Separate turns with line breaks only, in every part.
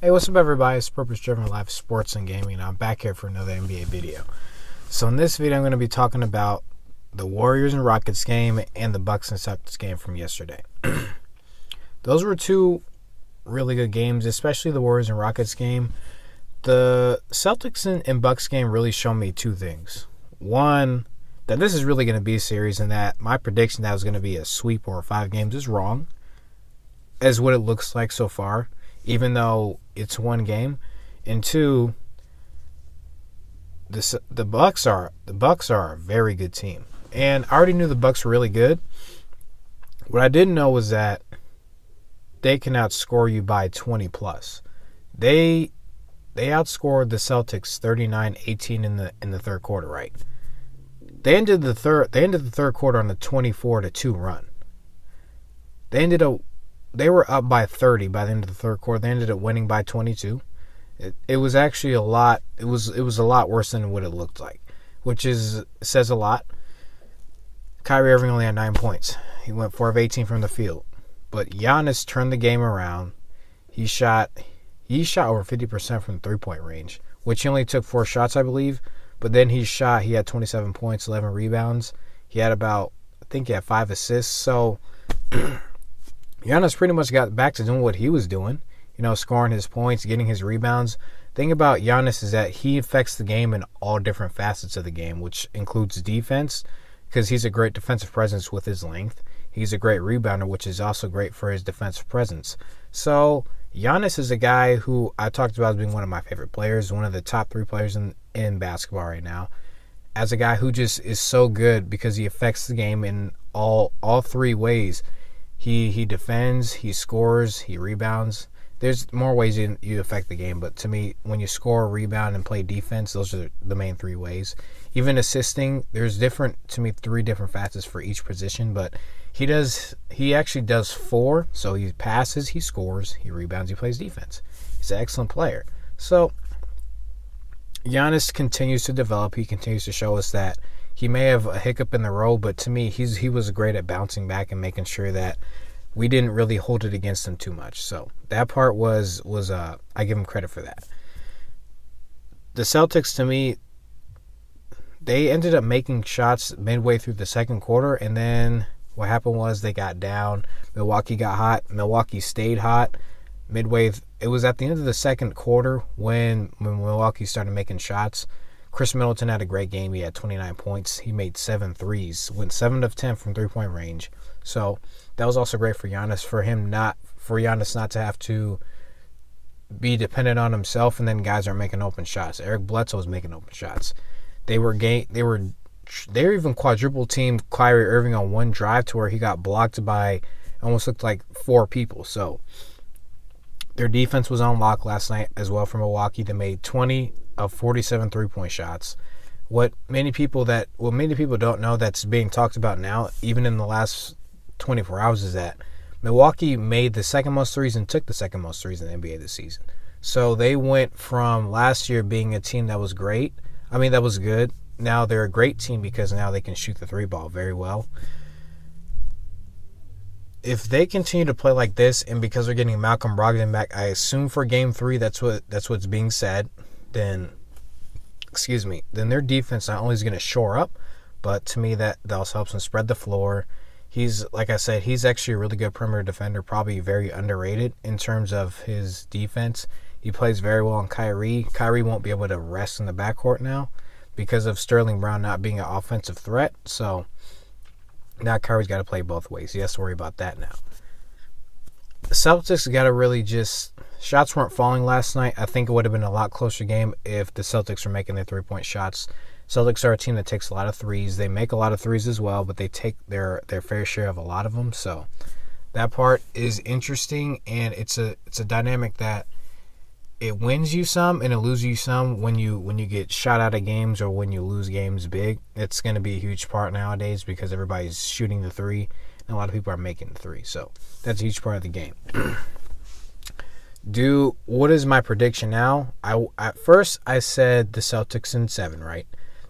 Hey, what's up everybody? It's Purpose Driven Life Sports and Gaming. I'm back here for another NBA video. So in this video, I'm going to be talking about the Warriors and Rockets game and the Bucks and Celtics game from yesterday. Those were two really good games, especially the Warriors and Rockets game. The Celtics and Bucks game really showed me two things. One, that this is really going to be a series, and that my prediction that it was going to be a sweep or 5 games is wrong, as what it looks like so far, even though it's one game. And two, the Bucks are a very good team, and I already knew the Bucks were really good. What I didn't know was that they can outscore you by 20 plus. They outscored the Celtics 39-18 in the third quarter, right? They ended the third quarter on a 24-2 run. They were up by 30 by the end of the third quarter. They ended up winning by 22. It was actually a lot. It was a lot worse than what it looked like, which says a lot. Kyrie Irving only had 9 points. He went 4 of 18 from the field, but Giannis turned the game around. He shot over 50% from the 3-point range, which he only took 4 shots, I believe. But then he had 27 points, 11 rebounds. He had I think he had 5 assists. So Giannis pretty much got back to doing what he was doing, scoring his points, getting his rebounds. The thing about Giannis is that he affects the game in all different facets of the game, which includes defense, because he's a great defensive presence with his length. He's a great rebounder, which is also great for his defensive presence. So Giannis is a guy who I talked about as being one of my favorite players, one of the top 3 players in basketball right now, as a guy who just is so good because he affects the game in all 3 ways. He defends, he scores, he rebounds. There's more ways you affect the game, but to me, when you score, rebound, and play defense, those are the main 3 ways. Even assisting, there's 3 different facets for each position, but he actually does 4. So he passes, he scores, he rebounds, he plays defense. He's an excellent player. So Giannis continues to develop. He continues to show us that he may have a hiccup in the road, but to me, he was great at bouncing back and making sure that we didn't really hold it against him too much. So that part was I give him credit for that. The Celtics, to me, they ended up making shots midway through the second quarter, and then what happened was they got down. Milwaukee got hot. Milwaukee stayed hot. It was at the end of the second quarter when Milwaukee started making shots. Chris Middleton had a great game. He had 29 points. He made 7 threes, went 7 of 10 from 3-point range. So that was also great for Giannis. For Giannis not to have to be dependent on himself, and then guys are making open shots. Eric Bledsoe was making open shots. They were even quadruple teamed Kyrie Irving on one drive to where he got blocked by almost looked like 4 people. So their defense was on lock last night as well for Milwaukee. They made 20 of 47 3-point shots. What many people don't know that's being talked about now, even in the last 24 hours, is that Milwaukee made the second most threes and took the second most threes in the NBA this season. So they went from last year being a team that was that was good. Now they're a great team because now they can shoot the 3 ball very well. If they continue to play like this, and because they're getting Malcolm Brogdon back, I assume for Game 3 that's what's being said, then their defense not only is going to shore up, but to me that also helps them spread the floor. Like I said, he's actually a really good perimeter defender, probably very underrated in terms of his defense. He plays very well on Kyrie. Kyrie won't be able to rest in the backcourt now because of Sterling Brown not being an offensive threat. So now Kyrie's got to play both ways. He has to worry about that now. The Celtics got to really shots weren't falling last night. I think it would have been a lot closer game if the Celtics were making their 3-point shots. Celtics are a team that takes a lot of threes. They make a lot of threes as well, but they take their fair share of a lot of them. So that part is interesting, and it's a dynamic that it wins you some and it loses you some when you get shot out of games or when you lose games big. It's going to be a huge part nowadays because everybody's shooting the 3 and a lot of people are making the 3. So that's a huge part of the game. What is my prediction now? At first I said the Celtics in 7, right?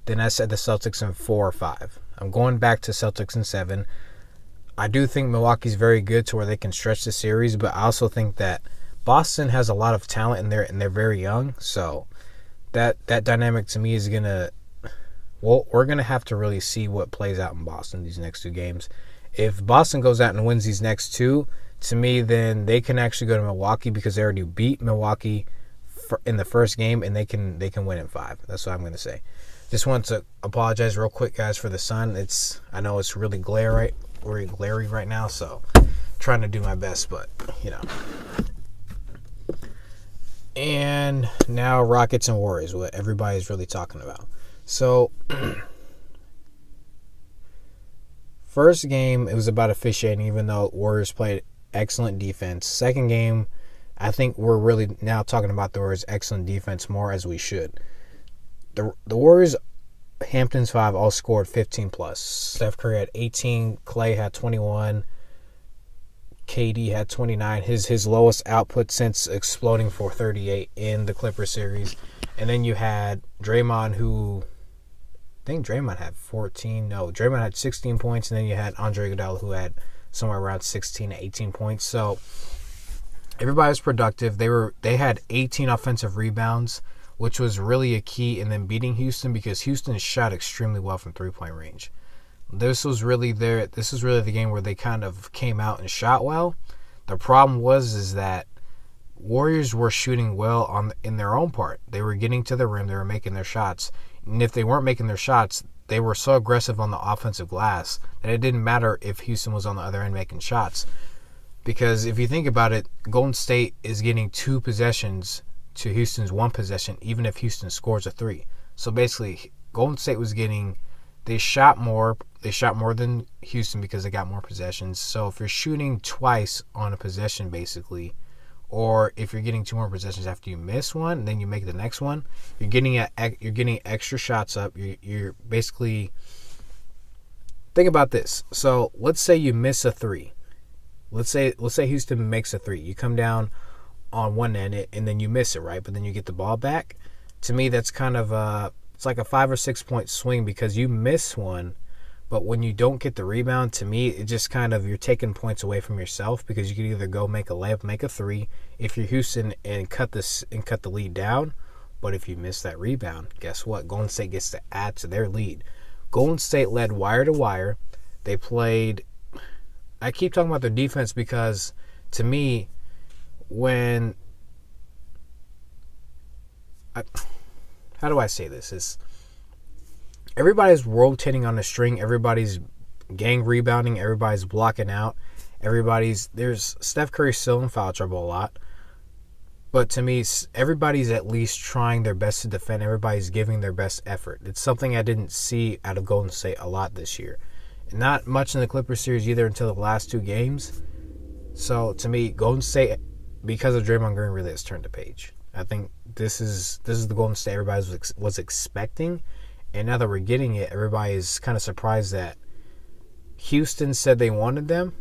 Then I said the Celtics in 4 or 5. I'm going back to Celtics in 7. I do think Milwaukee's very good to where they can stretch the series, but I also think that Boston has a lot of talent in there, and they're very young. So that dynamic to me is gonna. Well, we're gonna have to really see what plays out in Boston these next 2 games. If Boston goes out and wins these next 2, to me, then they can actually go to Milwaukee because they already beat Milwaukee in the first game, and they can win in 5. That's what I'm gonna say. Just want to apologize real quick, guys, for the sun. I know it's really glary right now, so trying to do my best, but And now Rockets and Warriors, what everybody's really talking about. So, first game, it was about officiating, even though Warriors played excellent defense. Second game, I think we're really now talking about the Warriors' excellent defense more, as we should. The Warriors, Hamptons 5, all scored 15 plus. Steph Curry had 18, Clay had 21, KD had 29, his lowest output since exploding for 38 in the Clippers series. And then you had Draymond, who I think Draymond had 14. No, Draymond had 16 points, and then you had Andre Iguodala, who had somewhere around 16 to 18 points. So everybody was productive. They had 18 offensive rebounds, which was really a key in them beating Houston, because Houston shot extremely well from 3-point range. This was really the game where they kind of came out and shot well. The problem is that Warriors were shooting well in their own part. They were getting to the rim, they were making their shots. And if they weren't making their shots, they were so aggressive on the offensive glass that it didn't matter if Houston was on the other end making shots. Because if you think about it, Golden State is getting 2 possessions to Houston's 1 possession, even if Houston scores a 3. So basically, Golden State was getting... They shot more than Houston because they got more possessions. So if you're shooting twice on a possession, basically, or if you're getting 2 more possessions after you miss one, and then you make the next one, you're getting extra shots up. You're basically... Think about this. So let's say you miss a 3. Let's say Houston makes a 3. You come down on one end and then you miss it, right? But then you get the ball back. To me, that's kind of it's like a 5 or 6 point swing because you miss one, but when you don't get the rebound, to me, it just kind of, you're taking points away from yourself, because you can either go make a layup, make a 3 if you're Houston and cut the lead down. But if you miss that rebound, guess what? Golden State gets to add to their lead. Golden State led wire to wire. They played... I keep talking about their defense because, to me, how do I say this? Everybody's rotating on a string. Everybody's gang rebounding. Everybody's blocking out. There's Steph Curry still in foul trouble a lot. But to me, everybody's at least trying their best to defend. Everybody's giving their best effort. It's something I didn't see out of Golden State a lot this year. Not much in the Clippers series either until the last 2 games. So to me, Golden State, because of Draymond Green, really has turned the page. I think this is the Golden State everybody was expecting, and now that we're getting it, everybody is kind of surprised that Houston said they wanted them,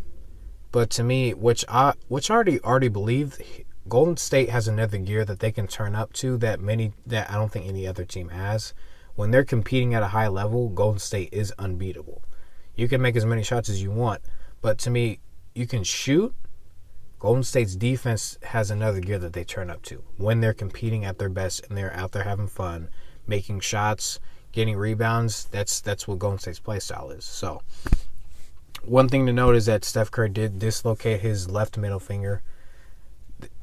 but to me, which I already believed, Golden State has another gear that they can turn up to that I don't think any other team has. When they're competing at a high level, Golden State is unbeatable. You can make as many shots as you want, but to me, you can shoot. Golden State's defense has another gear that they turn up to when they're competing at their best and they're out there having fun, making shots, getting rebounds. That's what Golden State's play style is. So, one thing to note is that Steph Curry did dislocate his left middle finger.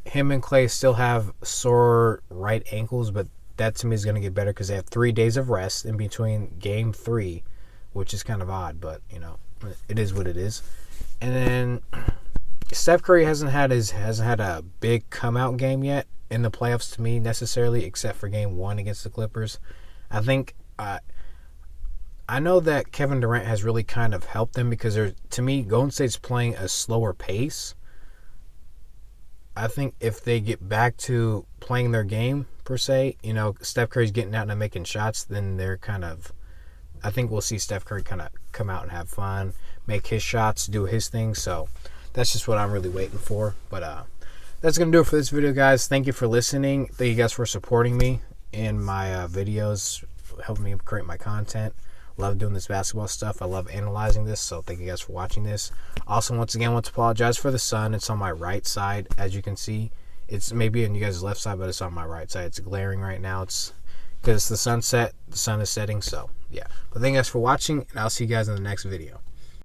Him and Clay still have sore right ankles, but that to me is going to get better because they have 3 days of rest in between game 3, which is kind of odd, but it is what it is. And then Steph Curry hasn't had a big come out game yet in the playoffs to me necessarily, except for game 1 against the Clippers. I think I know that Kevin Durant has really kind of helped them because to me, Golden State's playing a slower pace. I think if they get back to playing their game per se, Steph Curry's getting out and making shots, then I think we'll see Steph Curry kind of come out and have fun, make his shots, do his thing. So that's just what I'm really waiting for. But that's going to do it for this video, guys. Thank you for listening. Thank you guys for supporting me in my videos, helping me create my content. Love doing this basketball stuff. I love analyzing this. So thank you guys for watching this. Also, once again, I want to apologize for the sun. It's on my right side, as you can see. It's maybe on you guys' left side, but it's on my right side. It's glaring right now. It's because it's the sunset. The sun is setting. So yeah. But thank you guys for watching, and I'll see you guys in the next video.